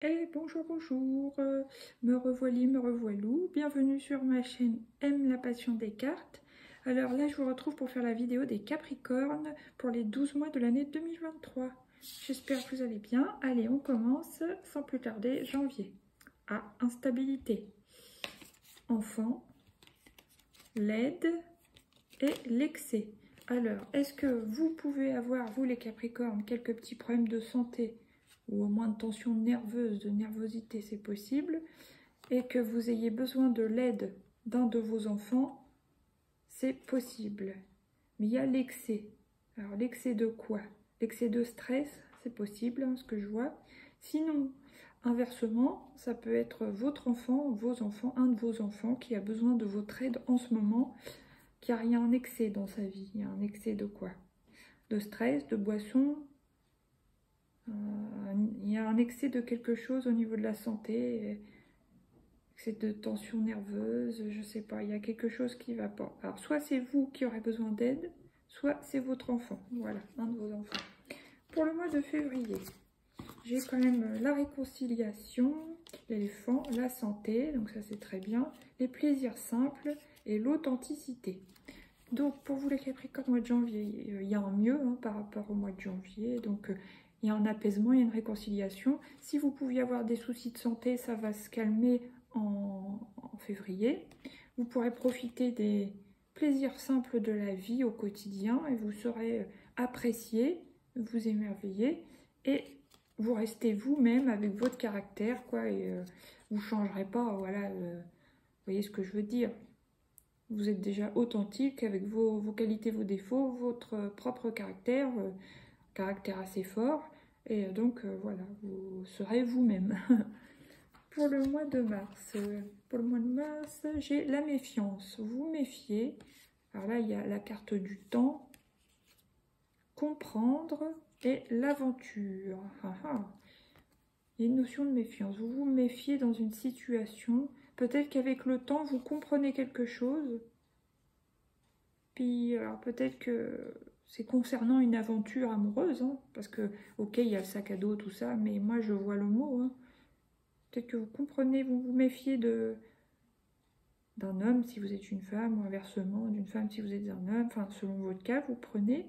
Et bonjour, bonjour, me revoilà, me revoilou, bienvenue sur ma chaîne Aime la passion des cartes. Alors là, je vous retrouve pour faire la vidéo des Capricornes pour les 12 mois de l'année 2023. J'espère que vous allez bien. Allez, on commence sans plus tarder, janvier. Ah, instabilité, enfant, l'aide et l'excès. Alors, est-ce que vous pouvez avoir, vous les Capricornes, quelques petits problèmes de santé ou au moins de tension nerveuse, de nervosité, c'est possible, et que vous ayez besoin de l'aide d'un de vos enfants, c'est possible. Mais il y a l'excès. Alors l'excès de quoi? L'excès de stress, c'est possible, hein, ce que je vois. Sinon, inversement, ça peut être votre enfant, vos enfants, un de vos enfants qui a besoin de votre aide en ce moment, car il y a un excès dans sa vie. Il y a un excès de quoi? De stress, de boisson. Il y a un excès de quelque chose au niveau de la santé, excès de tension nerveuse, je sais pas, il y a quelque chose qui va pas. Alors soit c'est vous qui aurez besoin d'aide, soit c'est votre enfant, voilà, un de vos enfants. Pour le mois de février, j'ai quand même la réconciliation, l'éléphant, la santé, donc ça c'est très bien, les plaisirs simples et l'authenticité. Donc pour vous les Capricornes, mois de janvier, il y a un mieux hein, par rapport au mois de janvier, donc il y a un apaisement, il y a une réconciliation. Si vous pouviez avoir des soucis de santé, ça va se calmer en février. Vous pourrez profiter des plaisirs simples de la vie au quotidien et vous serez apprécié, vous émerveiller et vous restez vous-même avec votre caractère, quoi, et vous ne changerez pas, voilà, vous voyez ce que je veux dire. Vous êtes déjà authentique avec vos qualités, vos défauts, votre propre caractère, caractère assez fort. Et donc, voilà, vous serez vous-même. Pour le mois de mars, j'ai la méfiance. Vous méfiez. Alors là, il y a la carte du temps, comprendre et l'aventure. Il y a une notion de méfiance. Vous vous méfiez dans une situation. Peut-être qu'avec le temps, vous comprenez quelque chose. Puis, alors peut-être que c'est concernant une aventure amoureuse, hein, parce que, ok, il y a le sac à dos, tout ça, mais moi je vois le mot. Hein. Peut-être que vous comprenez, vous vous méfiez d'un homme si vous êtes une femme, ou inversement, d'une femme si vous êtes un homme, enfin, selon votre cas, vous prenez.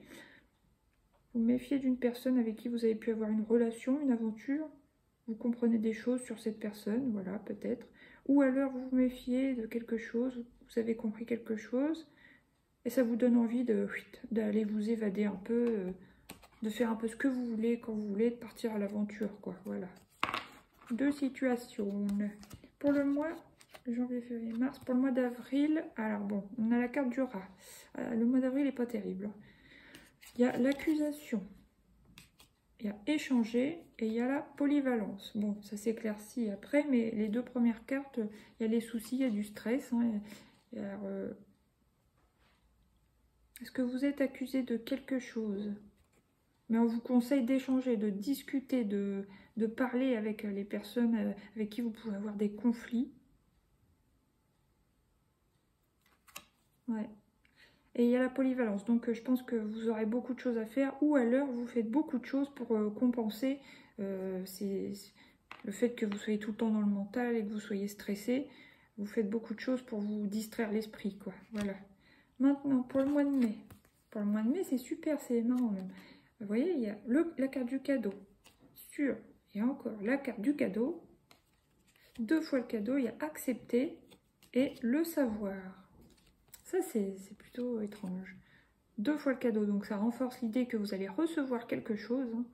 Vous méfiez d'une personne avec qui vous avez pu avoir une relation, une aventure. Vous comprenez des choses sur cette personne, voilà, peut-être. Ou alors vous vous méfiez de quelque chose, vous avez compris quelque chose. Et ça vous donne envie d'aller vous évader un peu, de faire un peu ce que vous voulez, quand vous voulez, de partir à l'aventure, quoi. Voilà. Deux situations. Pour le mois janvier, février, mars, pour le mois d'avril, alors bon, on a la carte du rat. Le mois d'avril n'est pas terrible. Il y a l'accusation, il y a échanger et il y a la polyvalence. Bon, ça s'éclaircit après, mais les deux premières cartes, il y a les soucis, il y a du stress. Hein, est-ce que vous êtes accusé de quelque chose? Mais on vous conseille d'échanger, de discuter, de parler avec les personnes avec qui vous pouvez avoir des conflits. Ouais. Et il y a la polyvalence, donc je pense que vous aurez beaucoup de choses à faire, ou alors vous faites beaucoup de choses pour compenser le fait que vous soyez tout le temps dans le mental et que vous soyez stressé. Vous faites beaucoup de choses pour vous distraire l'esprit, quoi. Voilà. Maintenant, pour le mois de mai. Pour le mois de mai, c'est super, c'est marrant même. Vous voyez, il y a la carte du cadeau. Sûr. Et encore, la carte du cadeau. Deux fois le cadeau, il y a accepter et le savoir. Ça, c'est plutôt étrange. Deux fois le cadeau, donc ça renforce l'idée que vous allez recevoir quelque chose. Hein.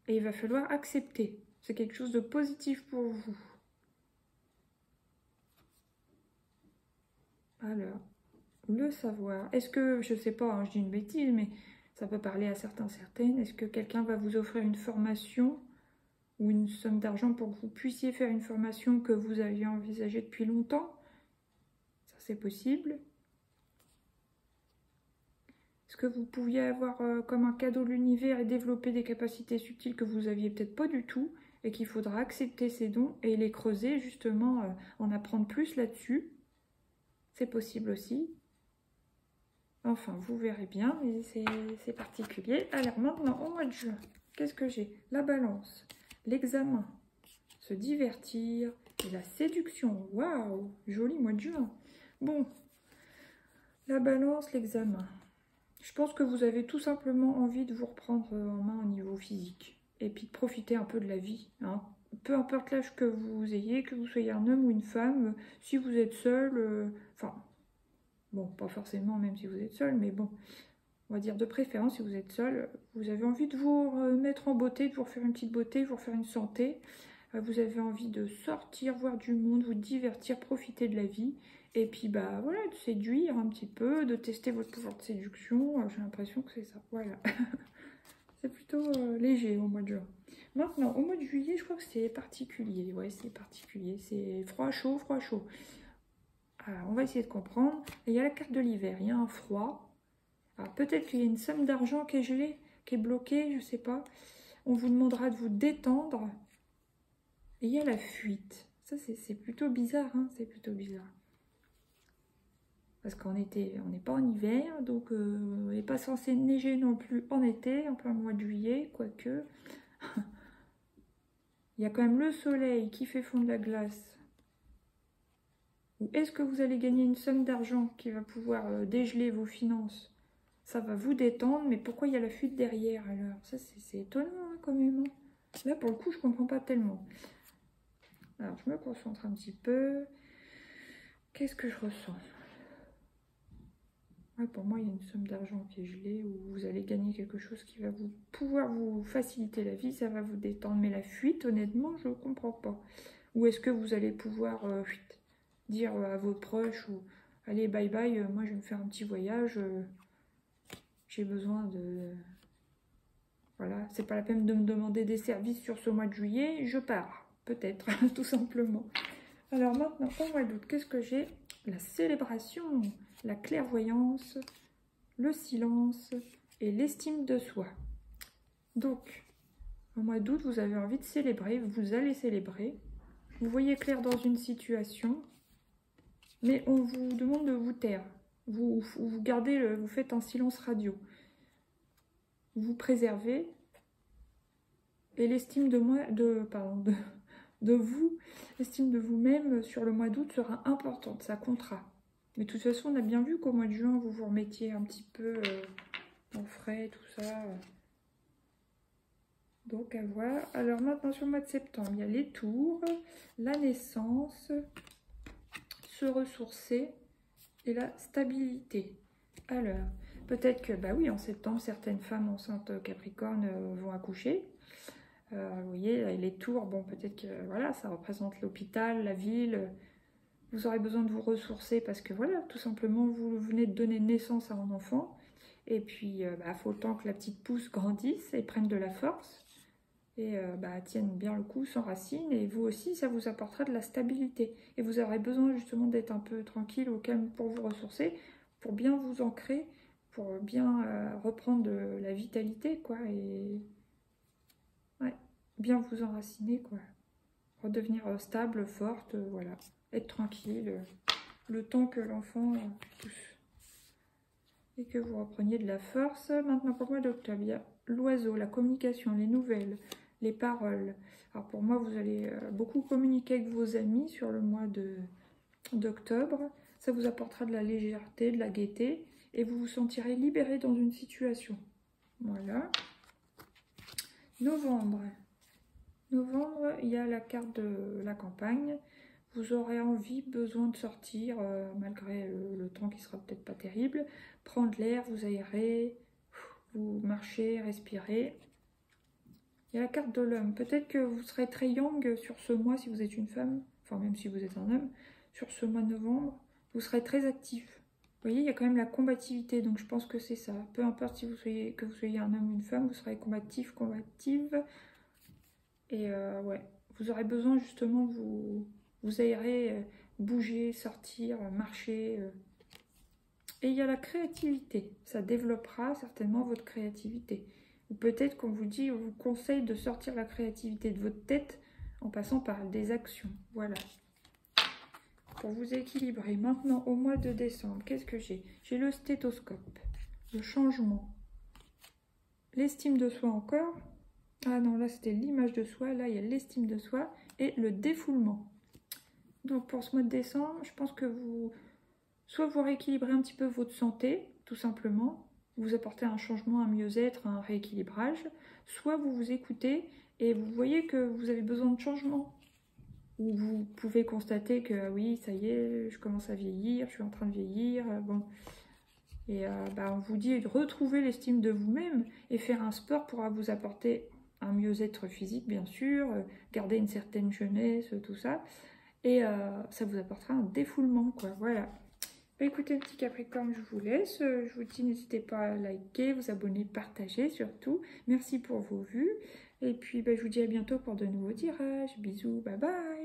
Et il va falloir accepter. C'est quelque chose de positif pour vous. Alors, le savoir. Est-ce que, je sais pas, hein, je dis une bêtise, mais ça peut parler à certains, certaines. Est-ce que quelqu'un va vous offrir une formation ou une somme d'argent pour que vous puissiez faire une formation que vous aviez envisagée depuis longtemps? Ça, c'est possible. Est-ce que vous pouviez avoir comme un cadeau de l'univers et développer des capacités subtiles que vous aviez peut-être pas du tout et qu'il faudra accepter ces dons et les creuser, justement, en apprendre plus là-dessus? C'est possible aussi. Enfin, vous verrez bien, mais c'est particulier. Alors maintenant, au mois de juin. qu'est-ce que j'ai? La balance, l'examen, se divertir et la séduction. Waouh, joli mois de juin. Bon, la balance, l'examen. Je pense que vous avez tout simplement envie de vous reprendre en main au niveau physique. Et puis de profiter un peu de la vie. Hein. Peu importe l'âge que vous ayez, que vous soyez un homme ou une femme, si vous êtes seul, enfin, bon, pas forcément même si vous êtes seul, mais bon, on va dire de préférence, si vous êtes seul, vous avez envie de vous mettre en beauté, de vous refaire une petite beauté, de vous refaire une santé. Vous avez envie de sortir, voir du monde, vous divertir, profiter de la vie. Et puis, bah voilà, de séduire un petit peu, de tester votre pouvoir de séduction. J'ai l'impression que c'est ça, voilà. C'est plutôt léger au mois de juin. Maintenant, au mois de juillet, je crois que c'est particulier. Ouais, c'est particulier. C'est froid, chaud, froid, chaud. Alors, on va essayer de comprendre. Et il y a la carte de l'hiver. Il y a un froid. Alors, peut-être qu'il y a une somme d'argent qui est gelée, qui est bloquée, je sais pas. On vous demandera de vous détendre. Et il y a la fuite. Ça, c'est plutôt bizarre, hein, c'est plutôt bizarre. Parce qu'en été, on n'est pas en hiver, donc on n'est pas censé neiger non plus en été, en plein mois de juillet, quoique. Il y a quand même le soleil qui fait fondre la glace. Ou est-ce que vous allez gagner une somme d'argent qui va pouvoir dégeler vos finances? Ça va vous détendre, mais pourquoi il y a la fuite derrière alors? Ça, c'est étonnant hein, quand même. Hein. Là, pour le coup, je ne comprends pas tellement. Alors, je me concentre un petit peu. Qu'est-ce que je ressens? Ouais, pour moi, il y a une somme d'argent qui est gelée où vous allez gagner quelque chose qui va pouvoir vous faciliter la vie, ça va vous détendre. Mais la fuite, honnêtement, je ne comprends pas. Ou est-ce que vous allez pouvoir dire à vos proches ou allez, bye bye, moi je vais me faire un petit voyage, j'ai besoin de... Voilà, c'est pas la peine de me demander des services sur ce mois de juillet, je pars, peut-être, tout simplement. Alors maintenant, au mois d'août, qu'est-ce que j'ai? La célébration, la clairvoyance, le silence et l'estime de soi. Donc, au mois d'août, vous avez envie de célébrer, vous allez célébrer. Vous voyez clair dans une situation, mais on vous demande de vous taire. Vous gardez, vous faites un silence radio. Vous préservez et l'estime de moi, de vous, l'estime de vous-même sur le mois d'août sera importante, ça comptera. Mais de toute façon, on a bien vu qu'au mois de juin, vous vous remettiez un petit peu en frais, tout ça. Donc à voir. Alors maintenant, sur le mois de septembre, il y a les tours, la naissance, se ressourcer et la stabilité. Alors, peut-être que, bah oui, en septembre, certaines femmes enceintes Capricorne vont accoucher. Vous voyez, les tours, bon, peut-être que voilà, ça représente l'hôpital, la ville. Vous aurez besoin de vous ressourcer parce que voilà, tout simplement, vous venez de donner naissance à un enfant. Et puis, bah, faut le temps que la petite pousse grandisse et prenne de la force. Et bah, tienne bien le coup, s'enracine. Et vous aussi, ça vous apportera de la stabilité. Et vous aurez besoin justement d'être un peu tranquille, au calme pour vous ressourcer, pour bien vous ancrer, pour bien reprendre de la vitalité, quoi. Et ouais, bien vous enraciner, quoi. Redevenir stable, forte, voilà. Être tranquille, le temps que l'enfant pousse. Et que vous repreniez de la force. Maintenant, pour le mois d'octobre, il y a l'oiseau, la communication, les nouvelles, les paroles. Alors pour moi, vous allez beaucoup communiquer avec vos amis sur le mois d'octobre. Ça vous apportera de la légèreté, de la gaieté. Et vous vous sentirez libéré dans une situation. Voilà. Novembre. Novembre, il y a la carte de la campagne. Vous aurez envie, besoin de sortir, malgré le temps qui sera peut-être pas terrible. Prendre l'air, vous aérer, vous marchez, respirez. Il y a la carte de l'homme. Peut-être que vous serez très young sur ce mois si vous êtes une femme, enfin même si vous êtes un homme, sur ce mois de novembre, vous serez très actif. Vous voyez, il y a quand même la combativité, donc je pense que c'est ça. Peu importe si vous soyez, que vous soyez un homme ou une femme, vous serez combatif, combative. Et ouais, vous aurez besoin justement de vous aérer, bouger, sortir, marcher. Et il y a la créativité. Ça développera certainement votre créativité. Ou peut-être qu'on vous dit, on vous conseille de sortir la créativité de votre tête en passant par des actions. Voilà. Pour vous équilibrer. Maintenant, au mois de décembre, qu'est-ce que j'ai? J'ai le stéthoscope, le changement, l'estime de soi encore, Ah non, là c'était l'image de soi, là il y a l'estime de soi et le défoulement. Donc pour ce mois de décembre, je pense que soit vous rééquilibrez un petit peu votre santé, tout simplement, vous apportez un changement, un mieux-être, un rééquilibrage, soit vous vous écoutez et vous voyez que vous avez besoin de changement. Ou vous pouvez constater que oui, ça y est, je commence à vieillir, je suis en train de vieillir, bon. Et on vous dit de retrouver l'estime de vous-même et faire un sport pourra vous apporter un mieux-être physique, bien sûr, garder une certaine jeunesse, tout ça. Et ça vous apportera un défoulement, quoi. Voilà. Bah, écoutez, petit Capricorne, je vous laisse. Je vous dis, n'hésitez pas à liker, vous abonner, partager surtout. Merci pour vos vues. Et puis, je vous dis à bientôt pour de nouveaux tirages. Bisous, bye bye.